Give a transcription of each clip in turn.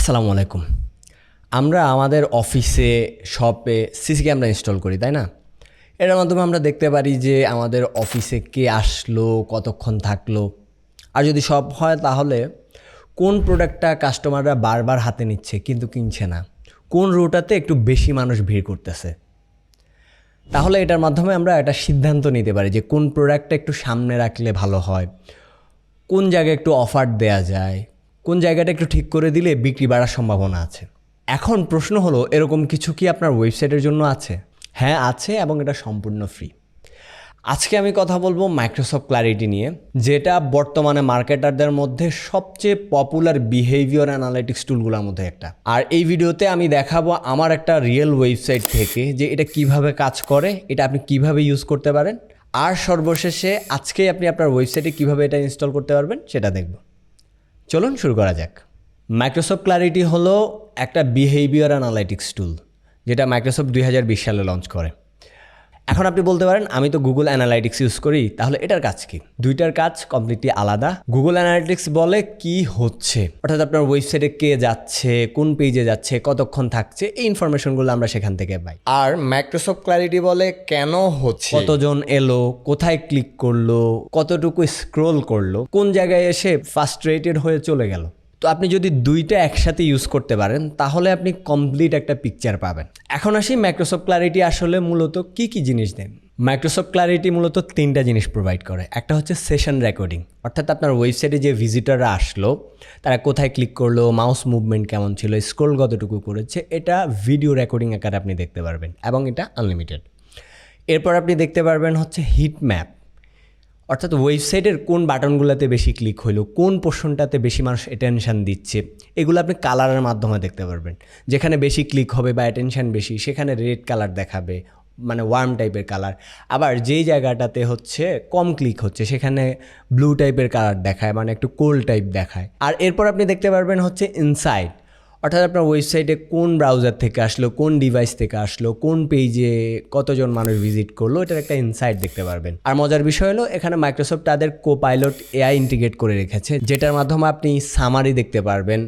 আসসালামু আলাইকুম। আমরা আমাদের অফিসে, শপে সিসি ক্যামেরা ইনস্টল করি, তাই না? এটার মাধ্যমে আমরা দেখতে পারি যে আমাদের অফিসে কে আসলো, কতক্ষণ থাকলো। আর যদি সব হয় তাহলে কোন প্রোডাক্টটা কাস্টমাররা বারবার হাতে নিচ্ছে কিন্তু কিনছে না, কোন রুটাতে একটু বেশি মানুষ ভিড় করতেছে। তাহলে এটার মাধ্যমে আমরা একটা সিদ্ধান্ত নিতে পারি যে কোন প্রোডাক্টটা একটু সামনে রাখলে ভালো হয়, কোন জায়গায় একটু অফার দেয়া যায়, কোন জায়গাটা একটু ঠিক করে দিলে বিক্রি বাড়ার সম্ভাবনা আছে। এখন প্রশ্ন হলো, এরকম কিছু কি আপনার ওয়েবসাইটের জন্য আছে? হ্যাঁ আছে, এবং এটা সম্পূর্ণ ফ্রি। আজকে আমি কথা বলবো মাইক্রোসফট ক্ল্যারিটি নিয়ে, যেটা বর্তমানে মার্কেটারদের মধ্যে সবচেয়ে পপুলার বিহেভিয়ার অ্যানালাইটিক্স টুলগুলোর মধ্যে একটা। আর এই ভিডিওতে আমি দেখাবো আমার একটা রিয়েল ওয়েবসাইট থেকে যে এটা কিভাবে কাজ করে, এটা আপনি কিভাবে ইউজ করতে পারেন, আর সর্বশেষে আজকেই আপনি আপনার ওয়েবসাইটে কিভাবে এটা ইনস্টল করতে পারবেন সেটা দেখব। চলুন শুরু করা যাক। মাইক্রোসফট ক্ল্যারিটি হলো একটা বিহেভিয়ার অ্যানালাইটিক্স টুল, যেটা মাইক্রোসফট 2020 সালে লঞ্চ করে। এখন আপনি বলতে পারেন আমি তো গুগল অ্যানালাইটিক্স ইউজ করি, তাহলে এটার কাজ কি? দুইটার কাজ কমপ্লিটলি আলাদা। গুগল অ্যানালাইটিক্স বলে কি হচ্ছে, অর্থাৎ আপনার ওয়েবসাইটে কে যাচ্ছে, কোন পেজে যাচ্ছে, কতক্ষণ থাকছে, এই ইনফরমেশনগুলো আমরা সেখান থেকে পাই। আর মাইক্রোসফট ক্ল্যারিটি বলে কেন হচ্ছে, কতজন এলো, কোথায় ক্লিক করলো, কতটুকু স্ক্রোল করলো, কোন জায়গায় এসে ফ্রাস্ট্রেটেড হয়ে চলে গেল। তো আপনি যদি দুইটা একসাথে ইউজ করতে পারেন তাহলে আপনি কমপ্লিট একটা পিকচার পাবেন। এখন আসি মাইক্রোসফট ক্ল্যারিটি আসলে মূলত কি কি জিনিস দেন। মাইক্রোসফট ক্ল্যারিটি মূলত তিনটা জিনিস প্রোভাইড করে। একটা হচ্ছে সেশন রেকর্ডিং, অর্থাৎ আপনার ওয়েবসাইটে যে ভিজিটররা আসলো তারা কোথায় ক্লিক করলো, মাউস মুভমেন্ট কেমন ছিল, স্ক্রোল কতটুকু করেছে, এটা ভিডিও রেকর্ডিং আকারে আপনি দেখতে পারবেন, এবং এটা আনলিমিটেড। এরপর আপনি দেখতে পারবেন হচ্ছে হিট ম্যাপ, অর্থাৎ ওয়েবসাইটের কোন বাটনগুলোতে বেশি ক্লিক হইলো, কোন পোর্শনটাতে বেশি মানুষ অ্যাটেনশান দিচ্ছে, এগুলো আপনি কালারের মাধ্যমে দেখতে পারবেন। যেখানে বেশি ক্লিক হবে বা অ্যাটেনশান বেশি সেখানে রেড কালার দেখাবে, মানে ওয়ার্ম টাইপের কালার। আবার যেই জায়গাটাতে হচ্ছে কম ক্লিক হচ্ছে সেখানে ব্লু টাইপের কালার দেখায়, মানে একটু কোল্ড টাইপ দেখায়। আর এরপর আপনি দেখতে পারবেন হচ্ছে ইনসাইড, অর্থাৎ আপনার ওয়েবসাইটে কোন ব্রাউজার থেকে আসলো, কোন ডিভাইস থেকে আসলো, কোন পেজে কতজন মানুষ ভিজিট করলো, এটার একটা ইনসাইট দেখতে পারবেন। আর মজার বিষয় হলো এখানে মাইক্রোসফট তাদের কোপাইলট এআই ইন্টিগ্রেট করে রেখেছে, যেটার মাধ্যমে আপনি সামারি দেখতে পারবেন,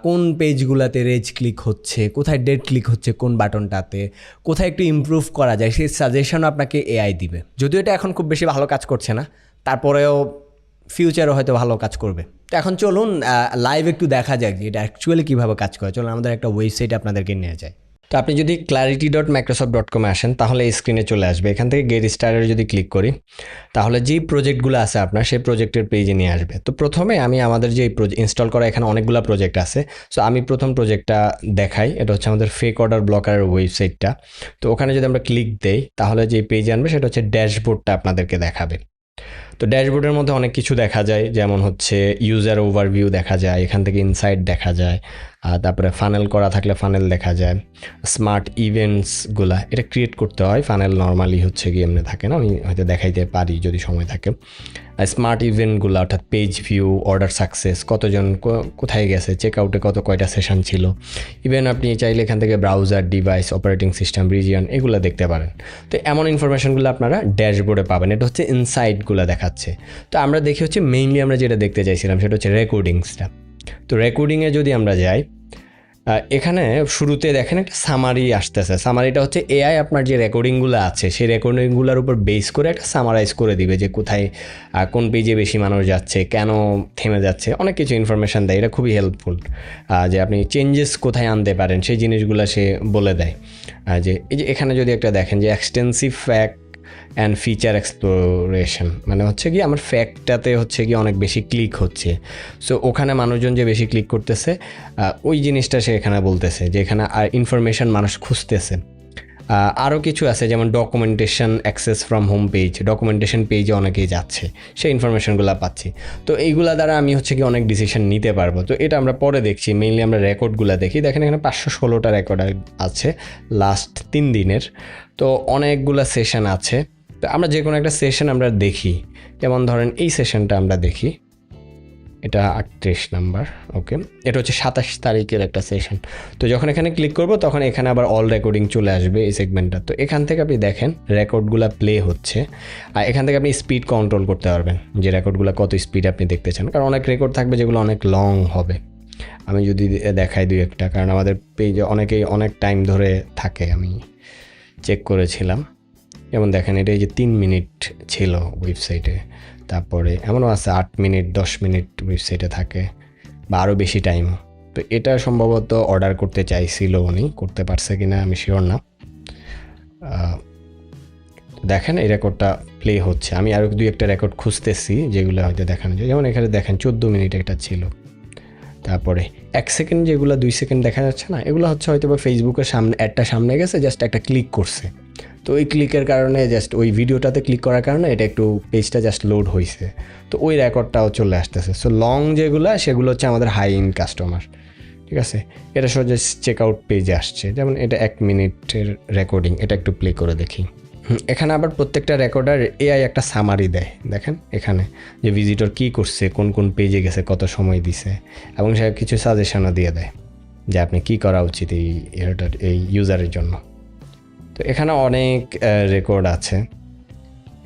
কোন পেজগুলোতে রেজ ক্লিক হচ্ছে, কোথায় ডেড ক্লিক হচ্ছে কোন বাটনটাতে, কোথায় একটু ইমপ্রুভ করা যায় সেই সাজেশনও আপনাকে এআই দিবে। যদিও এটা এখন খুব বেশি ভালো কাজ করছে না, তারপরেও ফিউচারও হয়তো ভালো কাজ করবে। তো এখন চলুন লাইভ একটু দেখা যাক যে এটা অ্যাকচুয়ালি কীভাবে কাজ করে। চলুন আমাদের একটা ওয়েবসাইট আপনাদেরকে নিয়ে যায়। তো আপনি যদি clarity.microsoft.com আসেন তাহলে এই স্ক্রিনে চলে আসবে। এখান থেকে গেট স্টার্টের যদি ক্লিক করি তাহলে যেই প্রজেক্টগুলো আছে আপনার সেই প্রজেক্টের পেজে নিয়ে আসবে। তো প্রথমে আমি আমাদের যে ইনস্টল করা এখানে অনেকগুলো প্রজেক্ট আছে, সো আমি প্রথম প্রজেক্টটা দেখাই। এটা হচ্ছে আমাদের ফেক অর্ডার ব্লকারের ওয়েবসাইটটা। তো ওখানে যদি আমরা ক্লিক দেই তাহলে যে পেজে আনবে সেটা হচ্ছে ড্যাশবোর্ডটা আপনাদেরকে দেখাবে। তো ড্যাশবোর্ডের মধ্যে অনেক কিছু দেখা যায়, যেমন হচ্ছে ইউজার ওভারভিউ দেখা যায়, এখান থেকে ইনসাইট দেখা যায়, তারপরে ফানেল করা থাকলে ফানেল দেখা যায়, স্মার্ট ইভেন্টসগুলা এটা ক্রিয়েট করতে হয়। ফানেল নর্মালি হচ্ছে কি এমনি থাকে না, আমি হয়তো দেখাইতে পারি যদি সময় থাকে। স্মার্ট ইভেন্টগুলো অর্থাৎ পেজ ভিউ, অর্ডার সাকসেস, কতজন কোথায় গেছে, চেক আউটে কয়টা সেশন ছিল। ইভেন আপনি চাইলে এখান থেকে browser, device, operating system, region এগুলো দেখতে পারেন। তো এমন ইনফরমেশনগুলো আপনারা ড্যাশবোর্ডে পাবেন। এটা হচ্ছে ইনসাইটগুলো দেখাচ্ছে। তো আমরা দেখি হচ্ছে মেইনলি আমরা যেটা দেখতে চাইছিলাম সেটা হচ্ছে রেকর্ডিংসটা। তো রেকর্ডিংয়ে যদি আমরা যাই, এখানে শুরুতে দেখেন একটা সামারি আসতেছে। সামারিটা হচ্ছে এআই আপনার যে রেকর্ডিংগুলো আছে সেই রেকর্ডিংগুলোর উপর বেস করে একটা সামারাইজ করে দিবে যে কোথায় কোন পেজে বেশি মানুষ যাচ্ছে, কেন থেমে যাচ্ছে, অনেক কিছু ইনফরমেশান দেয়। এটা খুবই হেল্পফুল, যে আপনি চেঞ্জেস কোথায় আনতে পারেন সেই জিনিসগুলো সে বলে দেয়। যে এই যে এখানে যদি একটা দেখেন যে extensive fact and feature exploration, মানে হচ্ছে কি আমার ফ্যাক্টটাতে হচ্ছে কি অনেক বেশি ক্লিক হচ্ছে, সো ওখানে মানুষজন যে বেশি ক্লিক করতেছে ওই জিনিসটা সে এখানে বলতেছে যে এখানে আর ইনফরমেশান মানুষ খুঁজতেছে। আরও কিছু আছে যেমন documentation, access from home page, documentation পেজে অনেকেই যাচ্ছে, সেই ইনফরমেশনগুলো পাচ্ছি। তো এইগুলা দ্বারা আমি হচ্ছে কি অনেক ডিসিশন নিতে পারবো। তো এটা আমরা পরে দেখছি, মেইনলি আমরা রেকর্ডগুলো দেখি। দেখেন এখানে 516টা রেকর্ড আছে লাস্ট 3 দিনের। তো অনেকগুলো সেশন আছে। তো আমরা যে কোনো একটা সেশন আমরা দেখি, যেমন ধরেন এই সেশনটা আমরা দেখি, এটা 38 নাম্বার। ওকে, এটা হচ্ছে 27 তারিখের একটা সেশন। তো যখন এখানে ক্লিক করব তখন এখানে আবার অল রেকর্ডিং চলে আসবে এই সেগমেন্টটা। তো এখান থেকে আপনি দেখেন রেকর্ডগুলো প্লে হচ্ছে, আর এখান থেকে আপনি স্পিড কন্ট্রোল করতে পারবেন যে রেকর্ডগুলো কত স্পিড আপনি দেখতে চান, কারণ অনেক রেকর্ড থাকবে যেগুলো অনেক লং হবে। আমি যদি দেখাই দুই একটা, কারণ আমাদের পেজে অনেকেই অনেক টাইম ধরে থাকে, আমি চেক করেছিলাম। যেমন দেখেন এটা এই যে 3 মিনিট ছিল ওয়েবসাইটে, তারপরে এমনও আছে 8 মিনিট 10 মিনিট ওয়েবসাইটে থাকে, বা আরও বেশি টাইমও। তো এটা সম্ভবত অর্ডার করতে চাইছিল উনি, করতে পারছে কিনা আমি শিওর না। দেখেন এই রেকর্ডটা প্লে হচ্ছে, আমি আরও দুই একটা রেকর্ড খুঁজতেছি যেগুলো হয়তো দেখানো যায়। যেমন এখানে দেখেন 14 মিনিট একটা ছিল, তারপরে 1 সেকেন্ড যেগুলো 2 সেকেন্ড দেখা যাচ্ছে না, এগুলো হচ্ছে হয়তো বা ফেসবুকের সামনে একটা সামনে গেছে, জাস্ট একটা ক্লিক করছে, তো ওই ক্লিকের কারণে জাস্ট ওই ভিডিওটাতে ক্লিক করার কারণে এটা একটু পেজটা জাস্ট লোড হয়েছে, তো ওই রেকর্ডটাও চলে আসতেছে। সো লং যেগুলো সেগুলো হচ্ছে আমাদের হাই ইন কাস্টমার, ঠিক আছে। এটা সোজা চেক আউট পেজে আসছে, যেমন এটা 1 মিনিটের রেকর্ডিং, এটা একটু প্লে করে দেখি। এখানে আবার প্রত্যেকটা রেকর্ডার এআই একটা সামারি দেয়, দেখেন এখানে যে ভিজিটর কী করছে, কোন কোন পেজে গেছে, কত সময় দিছে, এবং সে কিছু সাজেশনও দিয়ে দেয় যে আপনি কী করা উচিত এই ইউজারের জন্য। তো এখানে অনেক রেকর্ড আছে,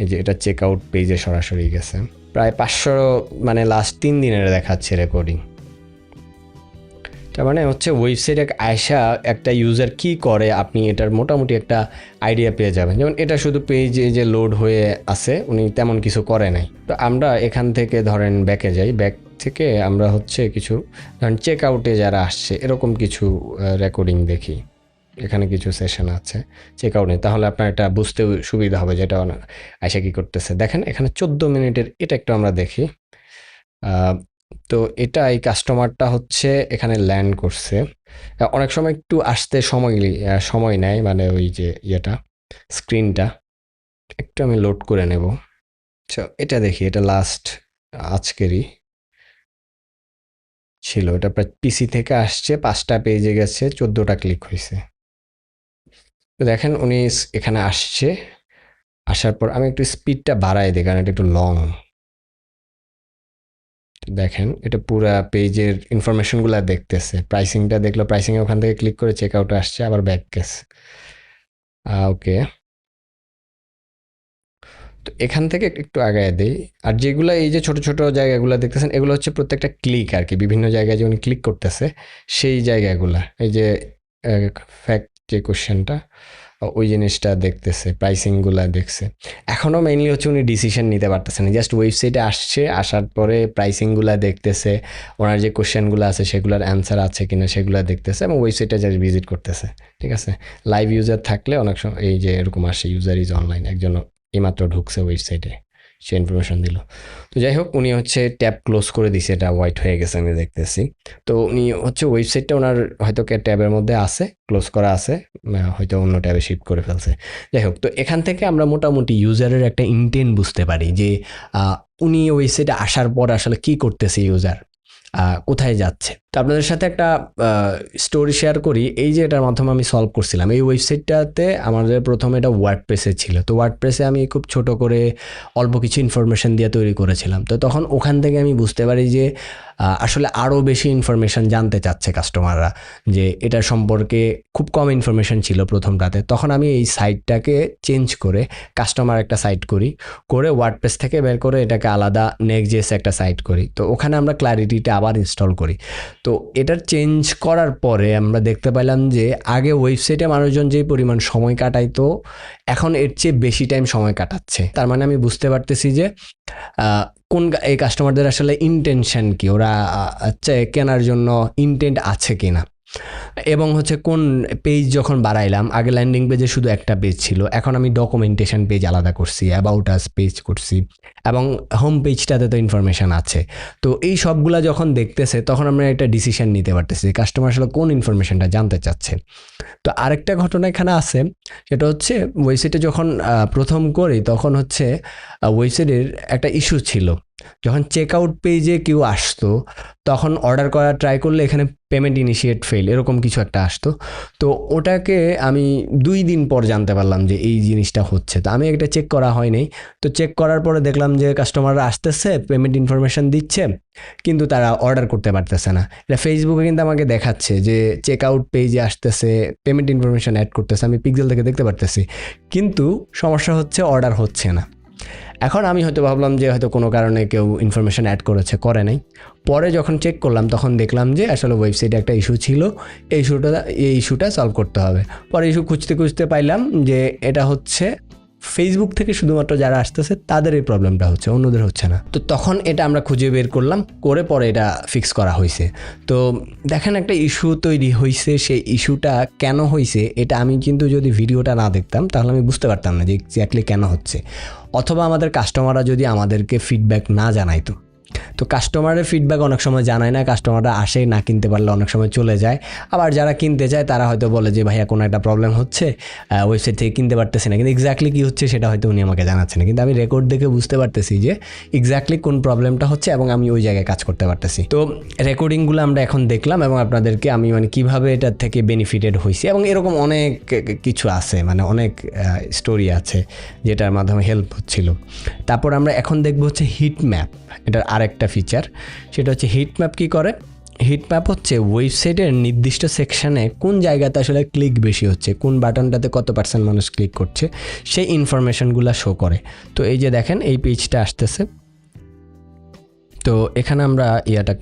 এই যে এটা চেক আউট পেজে সরাসরি গেছে, প্রায় 500 মানে লাস্ট 3 দিনের দেখাচ্ছে রেকর্ডিং। তার মানে হচ্ছে ওয়েবসাইটে আয়সা একটা ইউজার কি করে আপনি এটার মোটামুটি একটা আইডিয়া পেয়ে যাবেন। যেমন এটা শুধু পেজে যে লোড হয়ে আছে, উনি তেমন কিছু করে নাই। তো আমরা এখান থেকে ধরেন ব্যাকে যাই, ব্যাক থেকে আমরা হচ্ছে কিছু ধরেন চেক আউটে যারা আসছে এরকম কিছু রেকর্ডিং দেখি। এখানে কিছু সেশন আছে চেক আউটে, তাহলে আপনার এটা বুঝতে সুবিধা হবে যেটা আয়সা কি করতেছে। দেখেন এখানে 14 মিনিটের এটা একটু আমরা দেখি। তো এটা এই কাস্টমারটা হচ্ছে এখানে ল্যান্ড করছে, অনেক সময় একটু আসতে সময় নেয়, মানে ওই যে ইয়েটা স্ক্রিনটা একটু আমি লোড করে নেব। আচ্ছা এটা দেখি, এটা লাস্ট আজকেরই ছিল, এটা প্রায় পিসি থেকে আসছে, 5টা পেজে গেছে, 14টা ক্লিক হয়েছে। তো দেখেন উনি এখানে আসছে, আসার পর আমি একটু স্পিডটা বাড়াই দিই কারণ এটা একটু লং। দেখেন এটা পুরা পেজের ইনফরমেশনগুলো দেখতেছে, প্রাইসিংটা দেখলো, প্রাইসিংয়ে ওখান থেকে ক্লিক করে চেক আউটে আসছে, আবার ব্যাক গেছে। ওকে, তো এখান থেকে একটু আগায় দেই। আর যেগুলো এই যে ছোট ছোট জায়গাগুলো দেখতেছেন, এগুলো হচ্ছে প্রত্যেকটা ক্লিক আর কি, বিভিন্ন জায়গায় যেমন ক্লিক করতেছে সেই জায়গাগুলা, এই যে ফ্যাক্ট যে কোশ্চেনটা ওই জিনিসটা দেখতেছে, প্রাইসিংগুলো দেখছে। এখনও মেইনলি হচ্ছে উনি ডিসিশন নিতে পারতেছে না, জাস্ট ওয়েবসাইটে আসছে, আসার পরে প্রাইসিংগুলো দেখতেছে, ওনার যে কোশ্চেনগুলো আছে সেগুলোর অ্যান্সার আছে কিনা সেগুলো দেখতেছে, এবং ওয়েবসাইটটা জাস্ট ভিজিট করতেছে, ঠিক আছে। লাইভ ইউজার থাকলে অনেক সময় এই যে এরকম আসে, ইউজার ইজ অনলাইন, একজন এইমাত্র ঢুকছে ওয়েবসাইটে, সে ইনফরমেশন দিল। তো যাই হোক উনি হচ্ছে ট্যাব ক্লোজ করে দিছে, এটা হোয়াইট হয়ে গেছে আমি দেখতেছি। তো উনি হচ্ছে ওয়েবসাইটটা ওনার হয়তো ট্যাবের মধ্যে আছে, ক্লোজ করা আছে, হয়তো অন্য ট্যাবে শিফট করে ফেলছে। যাই হোক, তো এখান থেকে আমরা মোটামুটি ইউজারের একটা ইন্টেন্ট বুঝতে পারি যে উনি ওয়েবসাইটে আসার পর আসলে কি করতেছে ইউজার, কোথায় যাচ্ছে। তো আপনাদের সাথে একটা স্টোরি শেয়ার করি, এই যে এটার মাধ্যমে আমি সলভ করছিলাম। এই ওয়েবসাইটটাতে আমাদের প্রথমে এটা ওয়ার্ডপ্রেসে ছিল, তো ওয়ার্ডপ্রেসে আমি খুব ছোট করে অল্প কিছু ইনফরমেশন দিয়ে তৈরি করেছিলাম। তো তখন ওখান থেকে আমি বুঝতে পারি যে আসলে আরও বেশি ইনফরমেশন জানতে চাচ্ছে কাস্টমাররা, যে এটা সম্পর্কে খুব কম ইনফরমেশন ছিল প্রথমটাতে। তখন আমি এই সাইটটাকে চেঞ্জ করে কাস্টমার একটা সাইট করি, করে ওয়ার্ডপ্রেস থেকে বের করে এটাকে আলাদা নেক্সট.জেএস একটা সাইট করি। তো ওখানে আমরা ক্লারিটিটা আবার ইনস্টল করি। তো এটার চেঞ্জ করার পরে আমরা দেখতে পেলাম যে আগে ওয়েবসাইটে মানুষজন যে পরিমাণ সময় কাটাইতো, এখন এর চেয়ে বেশি টাইম সময় কাটাচ্ছে। তার মানে আমি বুঝতে পারতেছি যে কোন এই কাস্টমারদের আসলে ইন্টেনশন কি, ওরা কেনার জন্য ইন্টেন্ট আছে কিনা। এবং হচ্ছে কোন পেজ যখন বাড়াইলাম, আগে ল্যান্ডিং পেজে শুধু একটা পেজ ছিল, এখন আমি ডকুমেন্টেশন পেজ আলাদা করছি, অ্যাবাউট আস পেজ করছি, এবং হোম পেজটাতে তো ইনফরমেশান আছে। তো এই সবগুলা যখন দেখতেছে তখন আমরা একটা ডিসিশন নিতে পারতেছি কাস্টমার আসলে কোন ইনফরমেশনটা জানতে চাচ্ছে। তো আরেকটা ঘটনা এখানে আছে, সেটা হচ্ছে ওয়েবসাইটে যখন প্রথম করি তখন হচ্ছে ওয়েবসাইটের একটা ইস্যু ছিল, যখন চেক আউট পেজে কেউ আসতো তখন অর্ডার করা ট্রাই করলে এখানে পেমেন্ট ইনিশিয়েট ফেল এরকম কিছু একটা আসতো। তো ওটাকে আমি 2 দিন পর জানতে পারলাম যে এই জিনিসটা হচ্ছে। তো আমি এটা চেক করা হয়নি, তো চেক করার পরে দেখলাম যে কাস্টমাররা আসতেছে, পেমেন্ট ইনফরমেশন দিচ্ছে, কিন্তু তারা অর্ডার করতে পারতেছে না। এটা ফেসবুকে কিন্তু আমাকে দেখাচ্ছে যে চেক আউট পেজে আসতেছে, পেমেন্ট ইনফরমেশন অ্যাড করতেছে, আমি পিক্সেল থেকে দেখতে পারতেছি, কিন্তু সমস্যা হচ্ছে অর্ডার হচ্ছে না। এখন আমি হয়তো ভাবলাম যে হয়তো কোনো কারণে কেউ ইনফরমেশন অ্যাড করেছে, করে নাই। পরে যখন চেক করলাম তখন দেখলাম যে আসলে ওয়েবসাইটে একটা ইস্যু ছিল, এই ইস্যুটা সলভ করতে হবে। পরে ইস্যু খুঁজতে খুঁজতে পাইলাম যে এটা হচ্ছে ফেসবুক থেকে শুধুমাত্র যারা আসতেছে তাদের এই প্রবলেমটা হচ্ছে, অন্যদের হচ্ছে না। তো তখন এটা আমরা খুঁজে বের করলাম, করে পরে এটা ফিক্স করা হয়েছে। তো দেখেন একটা ইস্যু তৈরি হয়েছে, সেই ইস্যুটা কেন হয়েছে এটা আমি কিন্তু যদি ভিডিওটা না দেখতাম তাহলে আমি বুঝতে পারতাম না যে এক্স্যাক্টলি কেন হচ্ছে, অথবা আমাদের কাস্টমাররা যদি আমাদেরকে ফিডব্যাক না জানাইতো। তো কাস্টমারের ফিডব্যাক অনেক সময় জানায় না, কাস্টমাররা আসে, না কিনতে পারলে অনেক সময় চলে যায়। আবার যারা কিনতে চায় তারা হয়তো বলে যে ভাইয়া কোনো একটা প্রবলেম হচ্ছে, ওয়েবসাইট থেকে কিনতে পারতেছি না, কিন্তু এক্স্যাক্টলি কী হচ্ছে সেটা হয়তো উনি আমাকে জানাচ্ছে না, কিন্তু আমি রেকর্ড দেখে বুঝতে পারতেছি যে এক্স্যাক্টলি কোন প্রবলেমটা হচ্ছে এবং আমি ওই জায়গায় কাজ করতে পারতেছি। তো রেকর্ডিংগুলো আমরা এখন দেখলাম এবং আপনাদেরকে আমি মানে কীভাবে এটার থেকে বেনিফিটেড হয়েছি, এবং এরকম অনেক কিছু আছে, মানে অনেক স্টোরি আছে যেটার মাধ্যমে হেল্প হচ্ছিল। তারপর আমরা এখন দেখবো হচ্ছে হিট ম্যাপ, এটার আরেকটা ফিচার। সেটা হচ্ছে হিট ম্যাপ কী করে? হিট ম্যাপ হচ্ছে ওয়েবসাইটের নির্দিষ্ট সেকশানে কোন জায়গাতে আসলে ক্লিক বেশি হচ্ছে, কোন বাটনটাতে কত পার্সেন্ট মানুষ ক্লিক করছে, সেই ইনফরমেশনগুলো শো করে। তো এই যে দেখেন এই পেজটা আসতেছে, তো এখানে আমরা ইয়াটা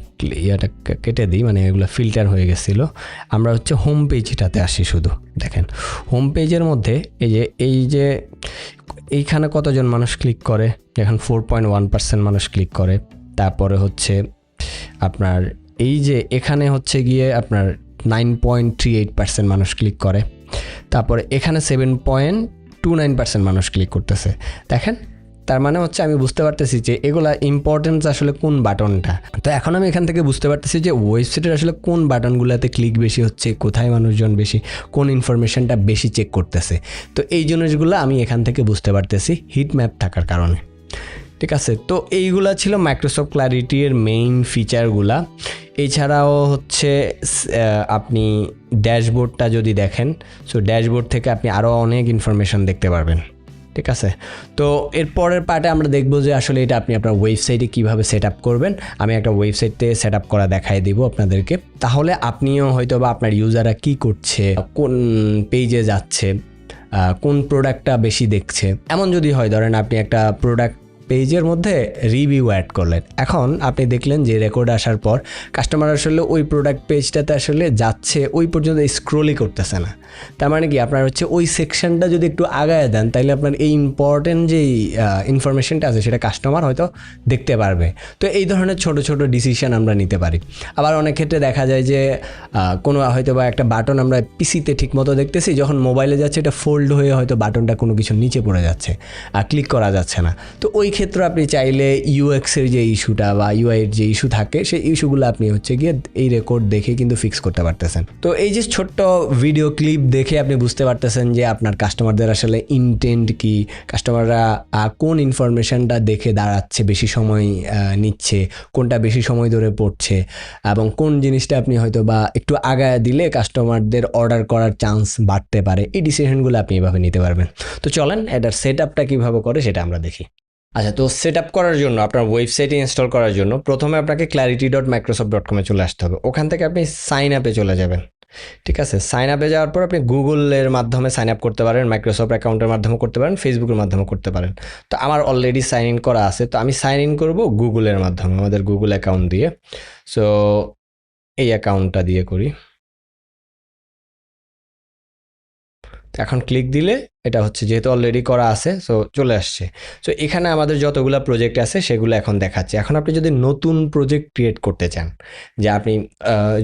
কেটে দিই, মানে এগুলো ফিল্টার হয়ে গেছিলো। আমরা হচ্ছে হোম পেজটাতে আসি। শুধু দেখেন হোম পেজের মধ্যে এই যে এইখানে কতজন মানুষ ক্লিক করে, এখন 4.1% মানুষ ক্লিক করে। তারপরে হচ্ছে আপনার এই যে এখানে হচ্ছে গিয়ে আপনার 9.38% মানুষ ক্লিক করে। তারপরে এখানে 7.29% মানুষ ক্লিক করতেছে। দেখেন, তার মানে হচ্ছে আমি বুঝতে পারতেছি যে এগুলা ইম্পর্টেন্স আসলে কোন বাটনটা। তো এখন আমি এখান থেকে বুঝতে পারতেছি যে ওয়েবসাইটের আসলে কোন বাটনগুলোতে ক্লিক বেশি হচ্ছে, কোথায় মানুষজন বেশি, কোন ইনফরমেশনটা বেশি চেক করতেছে। তো এই জিনিসগুলো আমি এখান থেকে বুঝতে পারতেছি হিট ম্যাপ থাকার কারণে। ঠিক আছে, তো এইগুলা ছিল মাইক্রোসফট ক্ল্যারিটির মেইন ফিচারগুলা। এছাড়াও হচ্ছে আপনি ড্যাশবোর্ডটা যদি দেখেন, সো ড্যাশবোর্ড থেকে আপনি আরও অনেক ইনফরমেশন দেখতে পারবেন। ঠিক আছে, তো এর পরের পার্টে আমরা দেখবো যে আসলে এটা আপনি আপনার ওয়েবসাইটে কীভাবে সেট আপ করবেন। আমি একটা ওয়েবসাইটে সেট আপ করা দেখাই দিব আপনাদেরকে, তাহলে আপনিও হয়তো বা আপনার ইউজাররা কী করছে, কোন পেজে যাচ্ছে, কোন প্রোডাক্টটা বেশি দেখছে, এমন যদি হয়, ধরেন আপনি একটা প্রোডাক্ট পেজের মধ্যে রিভিউ অ্যাড করলেন, এখন আপনি দেখলেন যে রেকর্ড আসার পর কাস্টমার আসলে ওই প্রোডাক্ট পেজটাতে আসলে যাচ্ছে, ওই পর্যন্ত স্ক্রোলই করতেছে না। তার মানে কি আপনার হচ্ছে ওই সেকশনটা যদি একটু আগায় দেন, তাহলে আপনার এই ইম্পর্টেন্ট যেই ইনফরমেশনটা আছে সেটা কাস্টমার হয়তো দেখতে পারবে। তো এই ধরনের ছোট ছোট ডিসিশন আমরা নিতে পারি। আবার অনেক ক্ষেত্রে দেখা যায় যে কোনো হয়তো বা একটা বাটন আমরা পিসিতে ঠিকমতো দেখতেছি, যখন মোবাইলে যাচ্ছে এটা ফোল্ড হয়ে হয়তো বাটনটা কোনো কিছু নিচে পড়ে যাচ্ছে, ক্লিক করা যাচ্ছে না। তো ওই ক্ষেত্রে আপনি চাইলে ইউএক্সের যে ইস্যুটা বা ইউআইয়ের যে ইস্যু থাকে, সেই ইস্যুগুলো আপনি হচ্ছে গিয়ে এই রেকর্ড দেখে কিন্তু ফিক্স করতে পারতেছেন। তো এই যে ছোট্ট ভিডিও ক্লিপ দেখে আপনি বুঝতে পারতেছেন যে আপনার কাস্টমারদের আসলে ইনটেন্ট কি, কাস্টমাররা কোন ইনফরমেশনটা দেখে দাঁড়াচ্ছে, বেশি সময় নিচ্ছে, কোনটা বেশি সময় ধরে পড়ছে, এবং কোন জিনিসটা আপনি হয়তো বা একটু আগায় দিলে কাস্টমারদের অর্ডার করার চান্স বাড়তে পারে। এই ডিসিশনগুলো আপনি এভাবে নিতে পারবেন। তো চলেন এটার সেট আপটা কীভাবে করে সেটা আমরা দেখি। আচ্ছা, তো সেট আপ করার জন্য, আপনার ওয়েবসাইটে ইনস্টল করার জন্য প্রথমে আপনাকে clarity.microsoft.com চলে আসতে হবে। ওখান থেকে আপনি সাইন আপে চলে যাবেন। ঠিক আছে, সাইন আপে যাওয়ার পর আপনি গুগলের মাধ্যমে সাইন আপ করতে পারেন, মাইক্রোসফট অ্যাকাউন্টের মাধ্যমে করতে পারেন, ফেসবুকের মাধ্যমে করতে পারেন। তো আমার অলরেডি সাইন ইন করা আছে, তো আমি সাইন ইন করবো গুগলের মাধ্যমে, আমাদের গুগল অ্যাকাউন্ট দিয়ে। সো এই অ্যাকাউন্টটা দিয়ে করি। এখন ক্লিক দিলে এটা হচ্ছে, যেহেতু অলরেডি করা আছে, সো চলে আসছে। সো এখানে আমাদের যতগুলো প্রজেক্ট আছে সেগুলো এখন দেখাচ্ছে। এখন আপনি যদি নতুন প্রজেক্ট ক্রিয়েট করতে চান, যে আপনি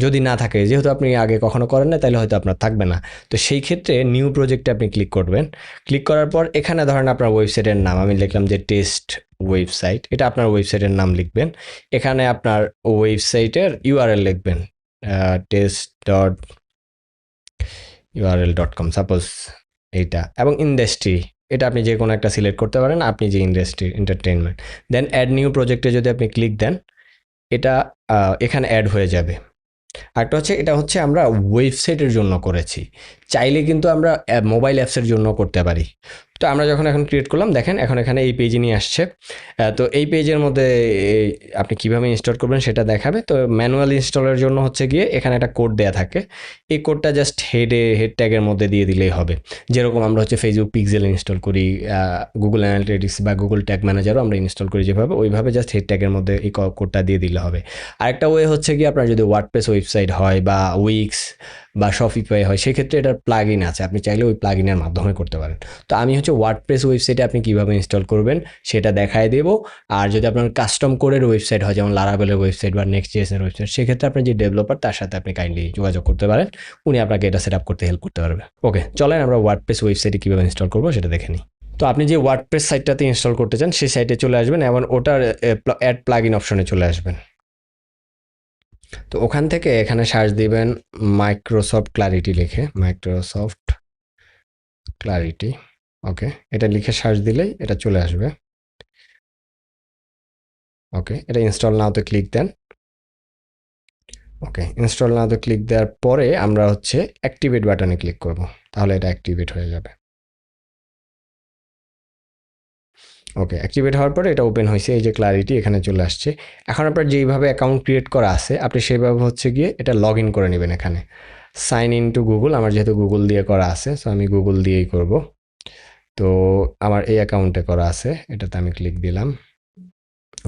যদি না থাকে, যেহেতু আপনি আগে কখনো করেন না, তাহলে হয়তো আপনার থাকবে না, তো সেই ক্ষেত্রে নিউ প্রজেক্টে আপনি ক্লিক করবেন। ক্লিক করার পর এখানে ধরেন আপনার ওয়েবসাইটের নাম, আমি লিখলাম যে টেস্ট ওয়েবসাইট, এটা আপনার ওয়েবসাইটের নাম লিখবেন। এখানে আপনার ওয়েবসাইটের ইউআরএল লিখবেন, test.url.com সাপোজ এইটা, এবং ইন্ডাস্ট্রি এটা আপনি যে কোনো একটা সিলেক্ট করতে পারেন, আপনি যে ইন্ডাস্ট্রি এন্টারটেইনমেন্ট। দেন অ্যাড নিউ প্রজেক্টে যদি আপনি ক্লিক দেন, এটা এখানে অ্যাড হয়ে যাবে। আরেকটা হচ্ছে, এটা হচ্ছে আমরা ওয়েবসাইটের জন্য করেছি, চাইলে কিন্তু আমরা মোবাইল অ্যাপসের জন্য করতে পারি। তো আমরা যখন এখন ক্রিয়েট করলাম, দেখেন এখন এখানে এই পেজে নিয়ে আসছে। তো এই পেজের মধ্যে আপনি কিভাবে ইনস্টল করবেন সেটা দেখাবে। তো ম্যানুয়াল ইনস্টলের জন্য হচ্ছে গিয়ে এখানে একটা কোড দেয়া থাকে, এই কোডটা জাস্ট হেড ট্যাগের মধ্যে দিয়ে দিলেই হবে। যেরকম আমরা হচ্ছে ফেসবুক পিক্সেল ইনস্টল করি, গুগল অ্যানালিটিক্স বা গুগল ট্যাগ ম্যানেজারও আমরা ইনস্টল করি যেভাবে, ওইভাবে জাস্ট হেড ট্যাগের মধ্যে এই কোডটা দিয়ে দিলে হবে। আরেকটা ওয়ে হচ্ছে কি, আপনার যদি ওয়ার্ডপ্রেস ওয়েবসাইট হয় বা উইক্স বা শপিফাই হয়, সেক্ষেত্রে এটার প্লাগ ইন আছে, আপনি চাইলে ওই প্লাগ ইনের মাধ্যমে করতে পারেন। তো আমি হচ্ছে ওয়ার্ডপ্রেস ওয়েবসাইটে আপনি কীভাবে ইনস্টল করবেন সেটা দেখায় দেবো। আর যদি আপনার কাস্টম কোডের ওয়েবসাইট হয়, যেমন লারাভেলের ওয়েবসাইট বা নেক্সট.js এর ওয়েবসাইট, সেক্ষেত্রে আপনি যে ডেভেলপার তার সাথে আপনি কাইন্ডলি যোগাযোগ করতে পারেন, উনি আপনাকে এটা সেট আপ করতে হেল্প করতে পারবে। ওকে, চলেন আমরা ওয়ার্ডপ্রেস ওয়েবসাইটে কীভাবে ইনস্টল করবো সেটা দেখে নিই। তো আপনি যে ওয়ার্ডপ্রেস সাইটটাতে ইনস্টল করতে চান সেই সাইটে চলে আসবেন এবং ওটার অ্যাড প্লাগ ইন অপশনে চলে আসবেন। তো ওখান থেকে এখানে সার্চ দিবেন মাইক্রোসফট ক্লারিটি লিখে, মাইক্রোসফট ক্লারিটি। ওকে, এটা লিখে সার্চ দিলেই এটা চলে আসবে। ওকে, এটা ইনস্টল নাওতে ক্লিক দেন। ওকে, ইনস্টল নাওতে ক্লিক দেওয়ার পরে আমরা হচ্ছে অ্যাক্টিভেট বাটনে ক্লিক করব, তাহলে এটা অ্যাক্টিভেট হয়ে যাবে। ওকে, অ্যাক্টিভেট হওয়ার পরে এটা ওপেন হয়েছে, এই যে ক্লারিটি এখানে চলে আসছে। এখন আপনার যেইভাবে অ্যাকাউন্ট ক্রিয়েট করা আছে আপনি সেইভাবে হচ্ছে গিয়ে এটা লগ ইন করে নেবেন। এখানে সাইন ইন টু গুগল, আমার যেহেতু গুগল দিয়ে করা আছে সো আমি গুগল দিয়েই করব। তো আমার এই অ্যাকাউন্টে করা আছে, এটাতে আমি ক্লিক দিলাম।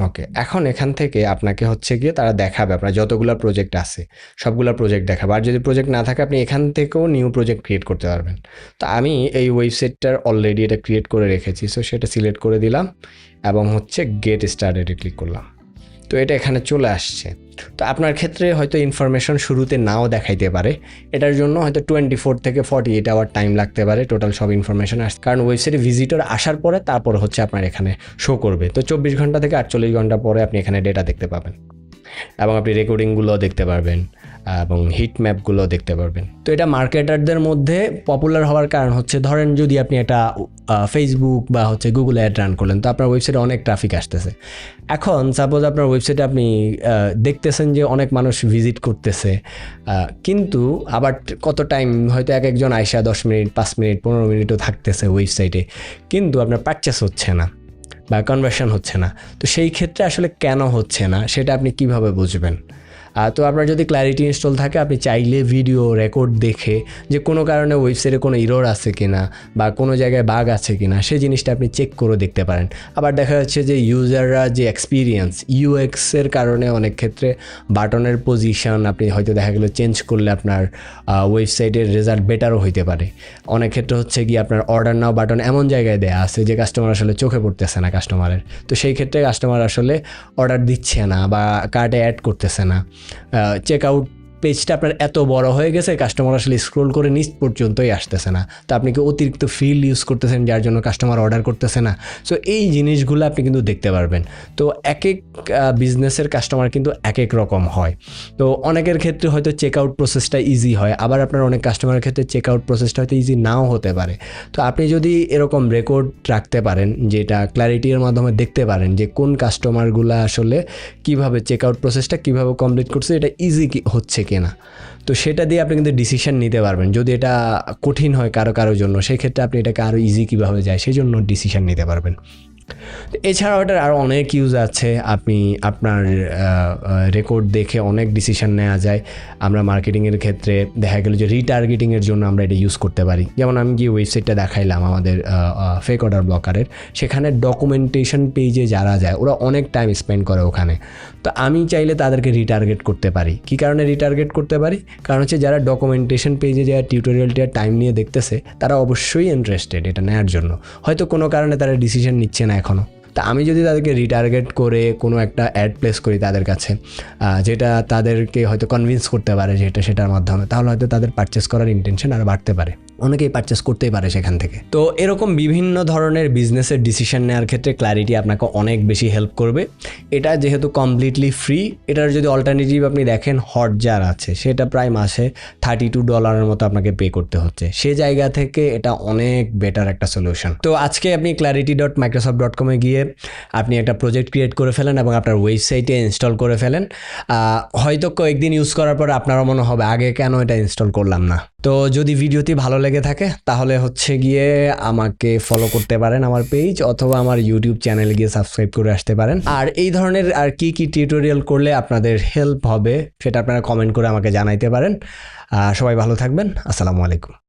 ওকে, এখন এখান থেকে আপনাকে হচ্ছে গিয়ে তারা দেখাবে আপনার যতগুলো প্রজেক্ট আছে সবগুলো প্রজেক্ট দেখাবে। আর যদি প্রজেক্ট না থাকে আপনি এখান থেকেও নিউ প্রজেক্ট ক্রিয়েট করতে পারবেন। তো আমি এই ওয়েবসাইটটার অলরেডি এটা ক্রিয়েট করে রেখেছি, সো সেটা সিলেক্ট করে দিলাম এবং হচ্ছে গেট স্টার্টেডে ক্লিক করলাম। তো এটা এখানে চলে আসছে। তো আপনার ক্ষেত্রে হয়তো ইনফরমেশন শুরুতে নাও দেখাইতে পারে, এটার জন্য হয়তো 24 থেকে 48 আওয়ার টাইম লাগতে পারে টোটাল সব ইনফরমেশন আসছে, কারণ ওয়েবসাইটে ভিজিটর আসার পরে তারপর হচ্ছে আপনার এখানে শো করবে। তো 24 ঘন্টা থেকে 48 ঘন্টা পরে আপনি এখানে ডেটা দেখতে পাবেন এবং আপনি রেকর্ডিংগুলো দেখতে পারবেন এবং হিট ম্যাপগুলো দেখতে পারবেন। তো এটা মার্কেটারদের মধ্যে পপুলার হওয়ার কারণ হচ্ছে, ধরেন যদি আপনি একটা ফেসবুক বা হচ্ছে গুগল অ্যাড রান করলেন, তো আপনার ওয়েবসাইটে অনেক ট্রাফিক আসতেছে। এখন সাপোজ আপনার ওয়েবসাইটে আপনি দেখতেছেন যে অনেক মানুষ ভিজিট করতেছে, কিন্তু আবার কত টাইম হয়তো একজন আইসা 10 মিনিট 5 মিনিট 15 মিনিটও থাকতেছে ওয়েবসাইটে, কিন্তু আপনার পারচেস হচ্ছে না বা কনভার্সন হচ্ছে না। তো সেই ক্ষেত্রে আসলে কেন হচ্ছে না সেটা আপনি কিভাবে বুঝবেন? তো আপনার যদি ক্ল্যারিটি ইনস্টল থাকে আপনি চাইলে ভিডিও রেকর্ড দেখে যে কোনো কারণে ওয়েবসাইটে কোনো ইরর আছে কিনা বা কোনো জায়গায় বাগ আছে কিনা সেই জিনিসটা আপনি চেক করে দেখতে পারেন। আবার দেখা যাচ্ছে যে ইউজাররা যে এক্সপিরিয়েন্স ইউএক্সের কারণে অনেক ক্ষেত্রে বাটনের পজিশন আপনি হয়তো দেখা গেলো চেঞ্জ করলে আপনার ওয়েবসাইটের রেজাল্ট বেটারও হইতে পারে। অনেক ক্ষেত্রে হচ্ছে কি আপনার অর্ডার নাও বাটন এমন জায়গায় দেয়া আছে যে কাস্টমার আসলে চোখে পড়তেছে না কাস্টমারের, তো সেই ক্ষেত্রে কাস্টমার আসলে অর্ডার দিচ্ছে না বা কার্টে অ্যাড করতেছে না। চেক আউট পেজটা আপনার এত বড় হয়ে গেছে কাস্টমার আসলে স্ক্রোল করে নিচ পর্যন্তই আসতেছে না। তো আপনি কি অতিরিক্ত ফিল ইউজ করতেছেন যার জন্য কাস্টমার অর্ডার করতেছে না? সো এই জিনিসগুলো আপনি কিন্তু দেখতে পারবেন। তো এক এক বিজনেসের কাস্টমার কিন্তু এক এক রকম হয়। তো অনেকের ক্ষেত্রে হয়তো চেক আউট প্রসেসটা ইজি হয়, আবার আপনার অনেক কাস্টমারের ক্ষেত্রে চেক আউট প্রসেসটা হয়তো ইজি নাও হতে পারে। তো আপনি যদি এরকম রেকর্ড রাখতে পারেন, যেটা ক্ল্যারিটির মাধ্যমে দেখতে পারেন যে কোন কাস্টমারগুলো আসলে কীভাবে চেক আউট প্রসেসটা কীভাবে কমপ্লিট করছে, এটা ইজি হচ্ছে কিনা, তো সেটা দিয়ে আপনি কিন্তু ডিসিশন নিতে পারবেন। যদি এটা কঠিন হয় কারোর জন্য, সেই ক্ষেত্রে আপনি এটাকে আরও ইজি কীভাবে যায় সেই জন্য ডিসিশন নিতে পারবেন। এছাড়াও এটার আরও অনেক ইউজ আছে, আপনি আপনার রেকর্ড দেখে অনেক ডিসিশন নেওয়া যায়। আমরা মার্কেটিংয়ের ক্ষেত্রে দেখা গেল যে রিটার্গেটিংয়ের জন্য আমরা এটা ইউজ করতে পারি। যেমন আমি যে ওয়েবসাইটটা দেখাইলাম আমাদের ফেক অর্ডার ব্লকারের, সেখানে ডকুমেন্টেশন পেজে যারা যায় ওরা অনেক টাইম স্পেন্ড করে ওখানে। তো আমি চাইলে তাদেরকে রিটার্গেট করতে পারি। কী কারণে রিটার্গেট করতে পারি? কারণ হচ্ছে যারা ডকুমেন্টেশন পেজে যারা টিউটোরিয়ালটা টাইম নিয়ে দেখতেছে তারা অবশ্যই ইন্টারেস্টেড এটা নেওয়ার জন্য, হয়তো কোনো কারণে তারা ডিসিশন নিচ্ছে না এখনও। তা আমি যদি তাদেরকে রিটার্গেট করে কোনো একটা অ্যাড প্লেস করি তাদের কাছে, যেটা তাদেরকে হয়তো কনভিন্স করতে পারে যেটা সেটার মাধ্যমে, তাহলে হয়তো তাদের পারচেস করার ইন্টেনশন আরও বাড়তে পারে, অনেকেই পারচেস করতেই পারে সেখান থেকে। তো এরকম বিভিন্ন ধরনের বিজনেসের ডিসিশন নেওয়ার ক্ষেত্রে ক্ল্যারিটি আপনাকে অনেক বেশি হেল্প করবে। এটা যেহেতু কমপ্লিটলি ফ্রি, এটার যদি অল্টারনেটিভ আপনি দেখেন হটজার আছে, সেটা প্রায় মাসে $32 মতো আপনাকে পে করতে হচ্ছে। সে জায়গা থেকে এটা অনেক বেটার একটা সলিউশন। তো আজকে আপনি clarity.microsoft.com গিয়ে আপনি একটা প্রজেক্ট ক্রিয়েট করে ফেলেন এবং আপনার ওয়েবসাইটে ইনস্টল করে ফেলেন। হয়তো কয়েকদিন ইউজ করার পর আপনারও মনে হবে আগে কেন এটা ইনস্টল করলাম না। তো যদি ভিডিওটি ভালো লেগে থাকে তাহলে হচ্ছে গিয়ে আমাকে ফলো করতে পারেন আমার পেজ, অথবা আমার ইউটিউব চ্যানেলে গিয়ে সাবস্ক্রাইব করে আসতে পারেন। আর এই ধরনের আর কি কি টিউটোরিয়াল করলে আপনাদের হেল্প হবে সেটা আপনারা কমেন্ট করে আমাকে জানাইতে পারেন। সবাই ভালো থাকবেন। আসসালামু আলাইকুম।